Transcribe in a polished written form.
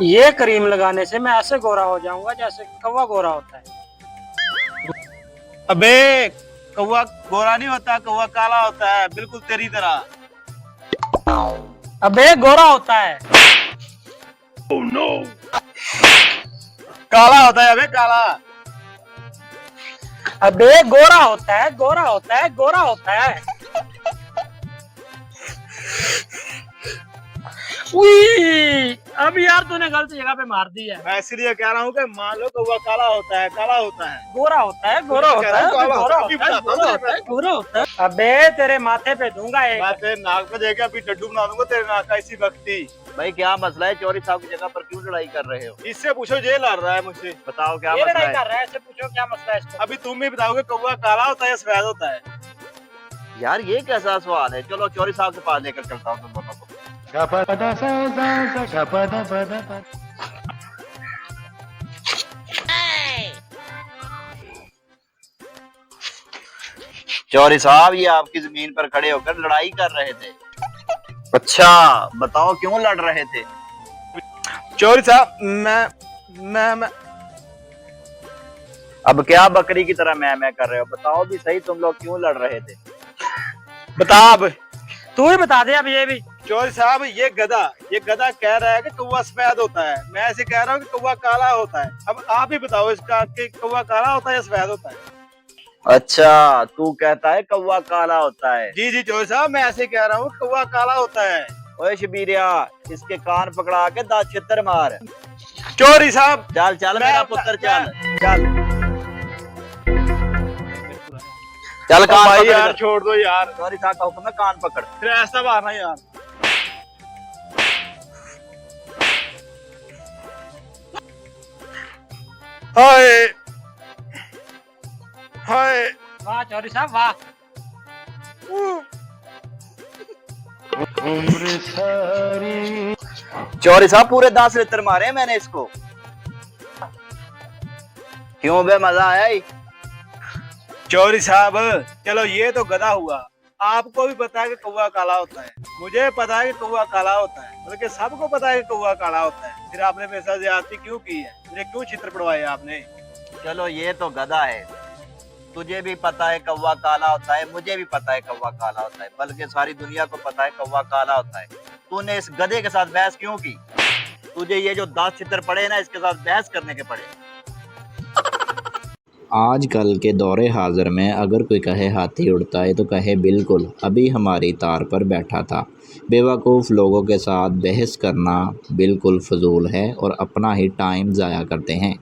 ये क्रीम लगाने से मैं ऐसे गोरा हो जाऊंगा जैसे कौवा गोरा होता है। अबे कौवा गोरा नहीं होता, कौवा काला होता है, बिल्कुल तेरी तरह। अबे गोरा होता है। oh, no. काला होता है, अबे काला। अबे गोरा होता है, गोरा होता है, गोरा होता है। उई, अब यार तूने गलत जगह पे मार दी है। मैं इसलिए कह रहा हूँ कि मान लो कौवा काला होता है, काला होता है। गोरा होता है, गोरा होता है, गोरा होता है, गोरा होता है, गोरा होता है। अबे तेरे माथे पे दूंगा एक। मैं तेरे नाक पे देके अभी डड्डू बना दूंगा तेरे नाक का इसी वक्ती। भाई क्या मसला है? चौरी साहब की जगह पर क्यों लड़ाई कर रहे हो? इससे पूछो, ये लड़ रहा है मुझसे। बताओ क्या ये मसला लड़ाई है? कर रहा है, इससे पूछो क्या मसला है इसको। अभी तुम भी बताओगे कौवा काला होता है या सफेद होता है? यार ये कैसा सवाल है? चलो चौरी साहब के पास लेकर चलता हूँ तुम दोनों को। चौरी साहब, ये आपकी जमीन पर खड़े होकर लड़ाई कर रहे थे। अच्छा बताओ क्यों लड़ रहे थे? चौरी साहब मैं अब क्या बकरी की तरह मैं कर रहे हो? बताओ भी सही, तुम लोग क्यों लड़ रहे थे? बता अब। तू ही बता दे अब ये भी। चौरी साहब ये गधा कह रहा है कि कौवा सफेद होता है, मैं ऐसे कह रहा हूँ कि कौवा काला होता है। अब आप ही बताओ इसका कि कौवा काला होता है या सफेद होता है? अच्छा तू कहता है कौवा काला होता है? जी जी चौरी साहब, मैं ऐसे कह रहा हूँ कौवा काला होता है। ओए शबीरिया, इसके कान पकड़ा के दांत छितर मार। चौरी साहब चल चल मेरा पुत्र, चल चल चल कान भाई पकड़। यार छोड़ दो यार, चौरी साहब का हुक्म है, कान पकड़। फिर ऐसा मारना यार। हाय हाय। वाह चौरी साहब वाह। चौरी साहब पूरे 10 लिटर मारे हैं मैंने इसको। क्यों बे, मजा आया ही? चौरी साहब चलो ये तो गधा हुआ, आपको भी पता है कि कौवा काला होता है, मुझे पता है कि कौवा काला होता है, बल्कि सबको पता है कि कौवा काला होता है। फिर आपने मेरे साथ ज्यादती क्यों की है? मुझे क्यों चित्र पड़वाए आपने? चलो ये तो गधा है, तुझे भी पता है कौवा काला होता है, मुझे भी पता है कौवा काला होता है, बल्कि सारी दुनिया को पता है कौवा काला होता है। तूने इस गधे के साथ बहस क्यों की? तुझे ये जो 10 चित्र पड़े ना, इसके साथ बहस करने के पड़े। आजकल के दौरे हाज़िर में अगर कोई कहे हाथी उड़ता है तो कहे बिल्कुल अभी हमारी तार पर बैठा था। बेवकूफ़ लोगों के साथ बहस करना बिल्कुल फ़जूल है और अपना ही टाइम ज़ाया करते हैं।